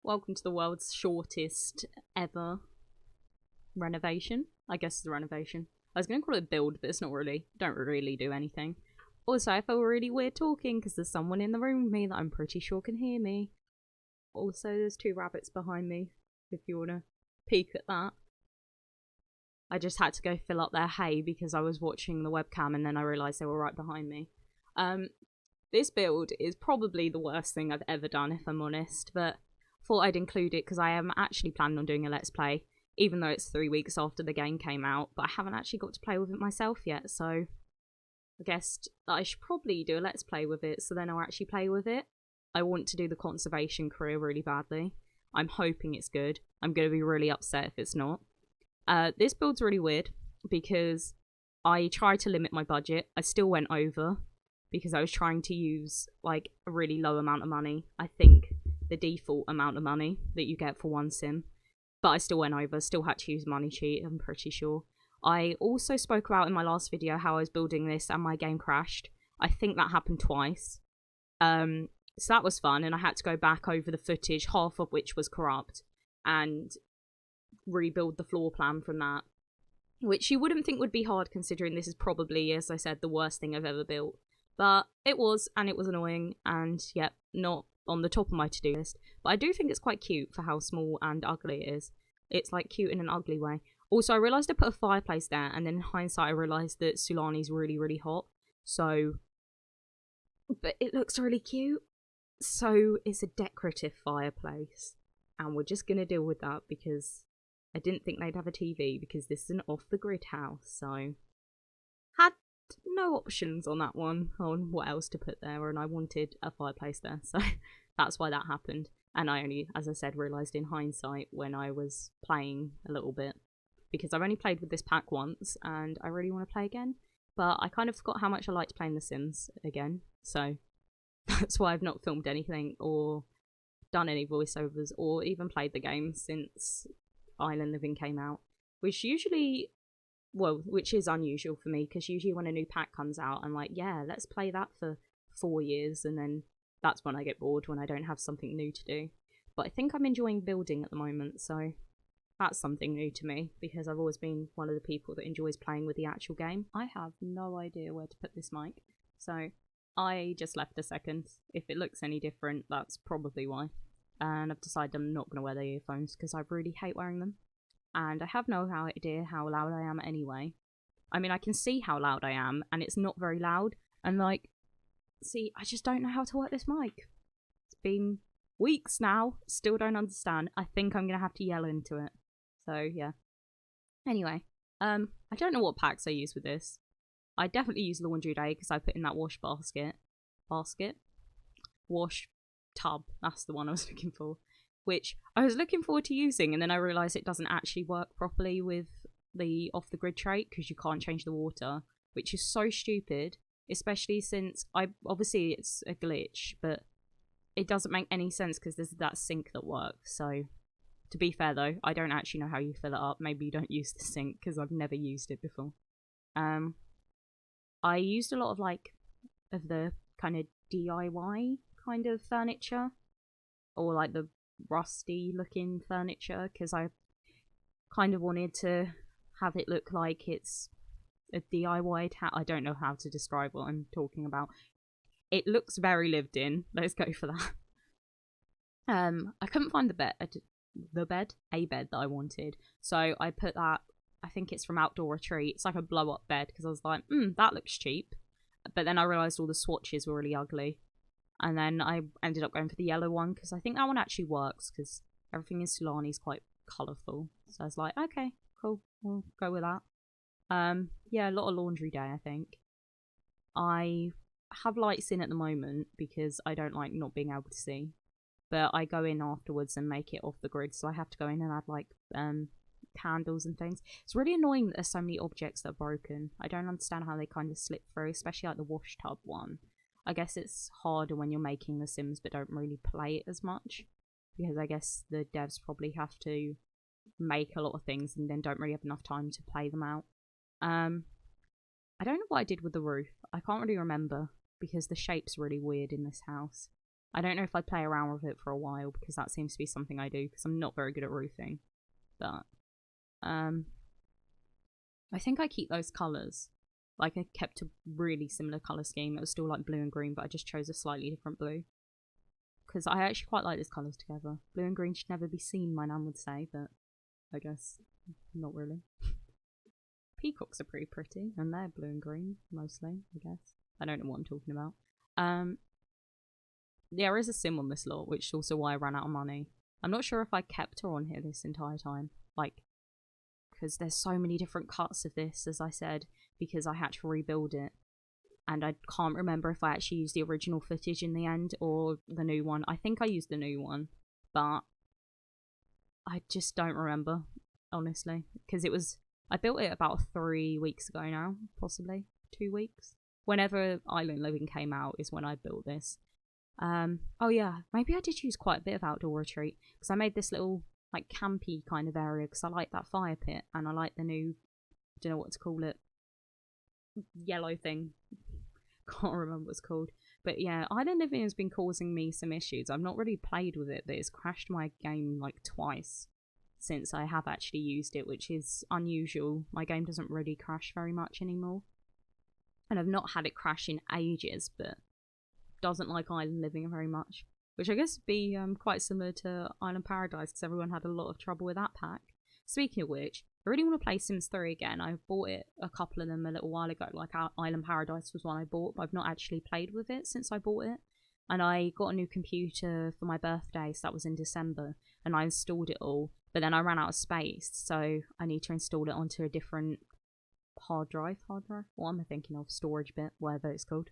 Welcome to the world's shortest ever renovation. I guess it's a renovation. I was going to call it build, but it's not really. Don't really do anything. Also, I feel really weird talking because there's someone in the room with me that I'm pretty sure can hear me. Also, there's two rabbits behind me, if you want to peek at that. I just had to go fill up their hay because I was watching the webcam and then I realised they were right behind me. This build is probably the worst thing I've ever done, if I'm honest, but thought I'd include it because I am actually planning on doing a Let's Play, even though it's 3 weeks after the game came out, but I haven't actually got to play with it myself yet, so I guess that I should probably do a Let's Play with it, so then I'll actually play with it. I want to do the conservation career really badly. I'm hoping it's good. I'm going to be really upset if it's not. This build's really weird, because I tried to limit my budget. I still went over, because I was trying to use, like, a really low amount of money. I think the default amount of money that you get for one sim. But I still went over, still had to use money cheat, I'm pretty sure. I also spoke about in my last video how I was building this and my game crashed. I think that happened twice. So that was fun, and I had to go back over the footage, half of which was corrupt, and rebuild the floor plan from that. Which you wouldn't think would be hard, considering this is probably, as I said, the worst thing I've ever built. But it was, and it was annoying, and yep, not on the top of my to-do list. But I do think it's quite cute for how small and ugly it is. It's like cute in an ugly way. Also, I realised I put a fireplace there, and then in hindsight I realised that Sulani's really, really hot. So, but it looks really cute. So it's a decorative fireplace, and we're just gonna deal with that because I didn't think they'd have a TV because this is an off-the-grid house. So had no options on that one on what else to put there, and I wanted a fireplace there, so that's why that happened. And I only, as I said, realised in hindsight when I was playing a little bit, because I've only played with this pack once and I really want to play again, but I kind of forgot how much I liked playing The Sims again, so that's why I've not filmed anything or done any voiceovers or even played the game since Island Living came out, which usually, well, which is unusual for me, because usually when a new pack comes out, I'm like, yeah, let's play that for 4 years, and then that's when I get bored, when I don't have something new to do. But I think I'm enjoying building at the moment, so that's something new to me, because I've always been one of the people that enjoys playing with the actual game. I have no idea where to put this mic, so I just left a second. If it looks any different, that's probably why. And I've decided I'm not going to wear the earphones, because I really hate wearing them. And I have no idea how loud I am anyway. I mean, I can see how loud I am, and it's not very loud. And like, see, I just don't know how to work this mic. It's been weeks now, still don't understand. I think I'm gonna have to yell into it. So yeah. Anyway, I don't know what packs I use with this. I definitely use Laundry Day because I put in that wash basket. Wash tub. That's the one I was looking for. Which I was looking forward to using, and then I realised it doesn't actually work properly with the off-the-grid trait because you can't change the water, which is so stupid, especially since obviously it's a glitch, but it doesn't make any sense because there's that sink that works. So to be fair though, I don't actually know how you fill it up. Maybe you don't use the sink because I've never used it before. I used a lot of the kind of DIY kind of furniture, or like the rusty looking furniture, because I kind of wanted to have it look like it's a DIY house. I don't know how to describe what I'm talking about. It looks very lived in. Let's go for that. I couldn't find a bed that I wanted, so I put that. I think it's from Outdoor Retreat. It's like a blow up bed, because I was like, that looks cheap. But then I realised all the swatches were really ugly. And then I ended up going for the yellow one, because I think that one actually works, because everything in Sulani's quite colourful. So I was like, okay, cool, we'll go with that. Yeah, a lot of Laundry Day, I think. I have lights in at the moment, because I don't like not being able to see. But I go in afterwards and make it off the grid, so I have to go in and add, like, candles and things. It's really annoying that there's so many objects that are broken. I don't understand how they kind of slip through, especially like the wash tub one. I guess it's harder when you're making The Sims but don't really play it as much, because I guess the devs probably have to make a lot of things and then don't really have enough time to play them out. I don't know what I did with the roof. I can't really remember, because the shape's really weird in this house. I don't know if I'd play around with it for a while because that seems to be something I do because I'm not very good at roofing. But I think I keep those colours. Like I kept a really similar colour scheme. It was still like blue and green, but I just chose a slightly different blue. Because I actually quite like these colours together. Blue and green should never be seen, my nan would say, but I guess not really. Peacocks are pretty pretty, and they're blue and green, mostly, I guess. I don't know what I'm talking about. There is a sim on this lot, which is also why I ran out of money. I'm not sure if I kept her on here this entire time. Like, because there's so many different cuts of this, as I said, because I had to rebuild it. And I can't remember if I actually used the original footage in the end or the new one. I think I used the new one, but I just don't remember, honestly. Because it was, I built it about 3 weeks ago now, possibly 2 weeks. Whenever Island Living came out is when I built this. Oh yeah, maybe I did use quite a bit of outdoor retreat because I made this little like campy kind of area because I like that fire pit and I like the new, I don't know what to call it, yellow thing. Can't remember what it's called. But yeah, Island Living has been causing me some issues. I've not really played with it, but it's crashed my game like twice since I have actually used it, which is unusual. My game doesn't really crash very much anymore. And I've not had it crash in ages, but doesn't like Island Living very much, which I guess would be quite similar to Island Paradise because everyone had a lot of trouble with that pack. Speaking of which, I really want to play Sims 3 again. I bought it, a couple of them, a little while ago. Like Island Paradise was one I bought, but I've not actually played with it since I bought it. And I got a new computer for my birthday, so that was in December, and I installed it all. But then I ran out of space, so I need to install it onto a different hard drive. What am I thinking of? Storage bit, whatever it's called.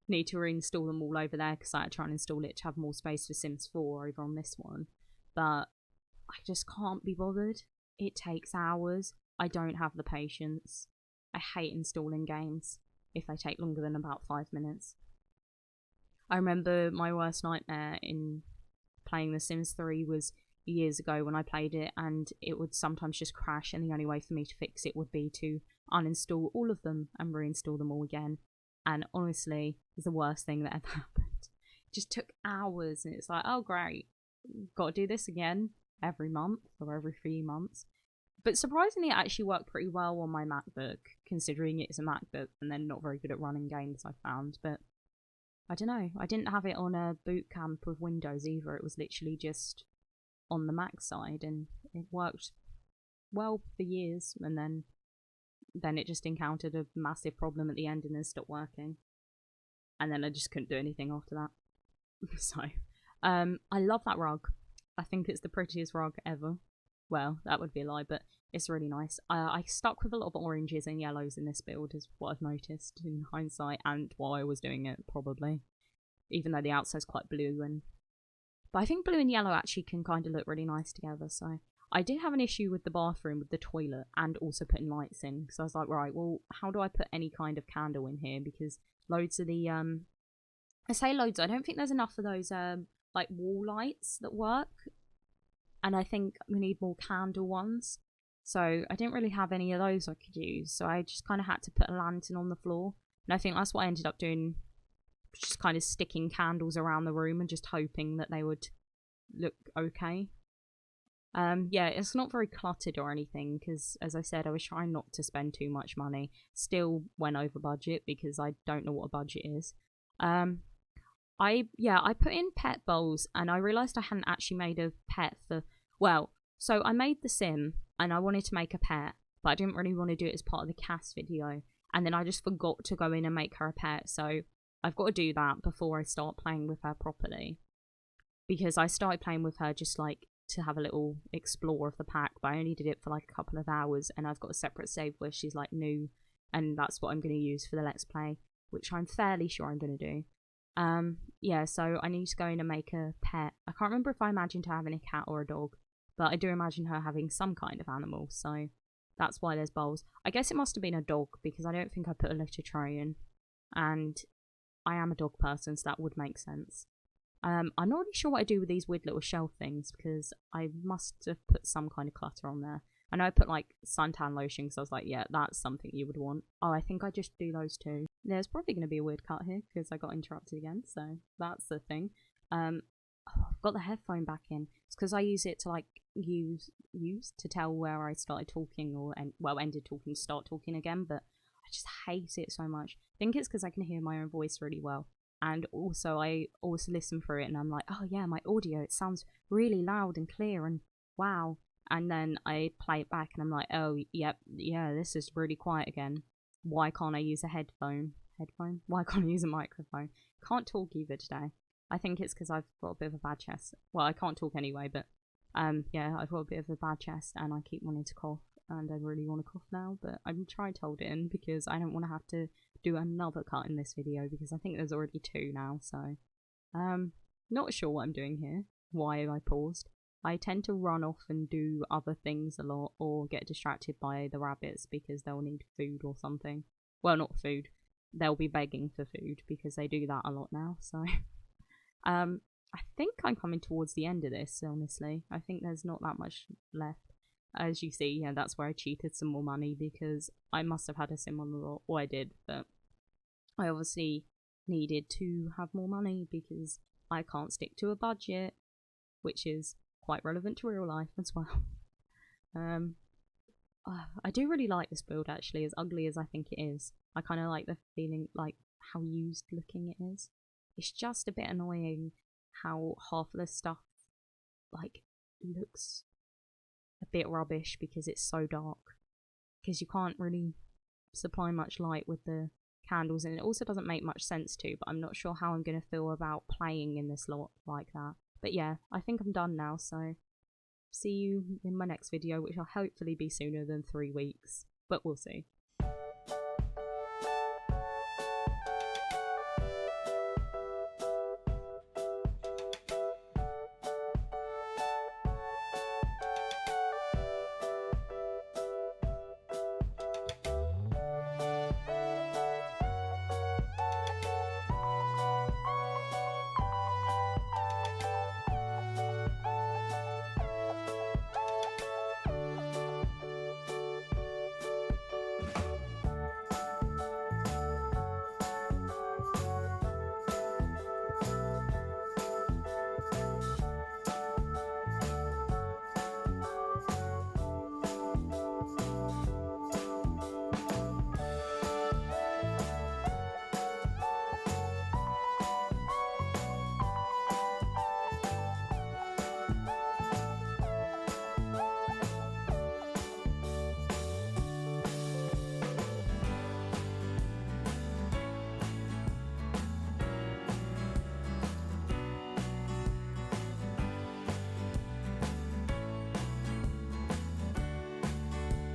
Need to reinstall them all over there because I had to try and install it to have more space for Sims 4 over on this one. But I just can't be bothered. It takes hours. I don't have the patience. I hate installing games if they take longer than about 5 minutes. I remember my worst nightmare in playing The Sims 3 was years ago when I played it, and it would sometimes just crash, and the only way for me to fix it would be to uninstall all of them and reinstall them all again. And honestly, it was the worst thing that ever happened. It just took hours, and it's like, oh great, got to do this again every month or every 3 months. But surprisingly, it actually worked pretty well on my MacBook, considering it's a MacBook and then not very good at running games, I found. But I don't know, I didn't have it on a boot camp with Windows either. It was literally just on the Mac side, and it worked well for years, and then it just encountered a massive problem at the end and then stopped working. And then I just couldn't do anything after that. So, I love that rug. I think it's the prettiest rug ever. Well, that would be a lie, but it's really nice. I stuck with a lot of oranges and yellows in this build, is what I've noticed in hindsight, and while I was doing it, probably. Even though the outside's quite blue, but I think blue and yellow actually can kind of look really nice together, so. I did have an issue with the bathroom, with the toilet, and also putting lights in, because I was like, right, well, how do I put any kind of candle in here? Because loads of the, I say loads, I don't think there's enough of those, like, wall lights that work, and I think we need more candle ones, so I didn't really have any of those I could use, so I just kind of had to put a lantern on the floor, and I think that's what I ended up doing, just kind of sticking candles around the room and just hoping that they would look okay. Yeah, it's not very cluttered or anything because, as I said, I was trying not to spend too much money. Still went over budget because I don't know what a budget is. I put in pet bowls and I realised I hadn't actually made a pet for, well, so I made the sim and I wanted to make a pet, but I didn't really want to do it as part of the cast video. And then I just forgot to go in and make her a pet, so I've got to do that before I start playing with her properly. Because I started playing with her just like to have a little explore of the pack, but I only did it for like a couple of hours, and I've got a separate save where she's like new, and that's what I'm going to use for the let's play, which I'm fairly sure I'm going to do. Yeah, so I need to go in and make a pet. I can't remember if I imagined her having a cat or a dog, but I do imagine her having some kind of animal, so that's why there's bowls. I guess it must have been a dog, because I don't think I put a litter tray in, and I am a dog person, so that would make sense. I'm not really sure what I do with these weird little shelf things, because I must have put some kind of clutter on there. I know I put like suntan lotion, because I was like, yeah, that's something you would want. Oh, I think I just do those too. There's probably going to be a weird cut here because I got interrupted again, so that's the thing. I've got the headphone back in. It's because I use it to like use to tell where I started talking or ended talking, start talking again. But I just hate it so much. I think it's because I can hear my own voice really well, and also I always listen for it, and I'm like, oh yeah, my audio, it sounds really loud and clear, and wow. And then I play it back, and I'm like, oh yep, yeah, this is really quiet again. Why can't I use a headphone? Why can't I use a microphone? Can't talk either today. I think it's because I've got a bit of a bad chest. Well, I can't talk anyway, but yeah, I've got a bit of a bad chest and I keep wanting to cough, and I really want to cough now, but I'm trying to hold it in because I don't want to have to do another cut in this video because I think there's already 2 now, so not sure what I'm doing here. Why have I paused? I tend to run off and do other things a lot or get distracted by the rabbits because they'll need food or something. Well, not food. They'll be begging for food because they do that a lot now, so I think I'm coming towards the end of this, honestly. I think there's not that much left. As you see, yeah, that's where I cheated some more money because I must have had a sim on the lot. Well, I did, but I obviously needed to have more money because I can't stick to a budget, which is quite relevant to real life as well. I do really like this build actually, as ugly as I think it is. I kind of like the feeling, like how used looking it is. It's just a bit annoying how half of the stuff like looks a bit rubbish because it's so dark. Because you can't really supply much light with the candles, and it also doesn't make much sense to, but I'm not sure how I'm going to feel about playing in this lot like that. But yeah, I think I'm done now, so see you in my next video, which will hopefully be sooner than 3 weeks, but we'll see.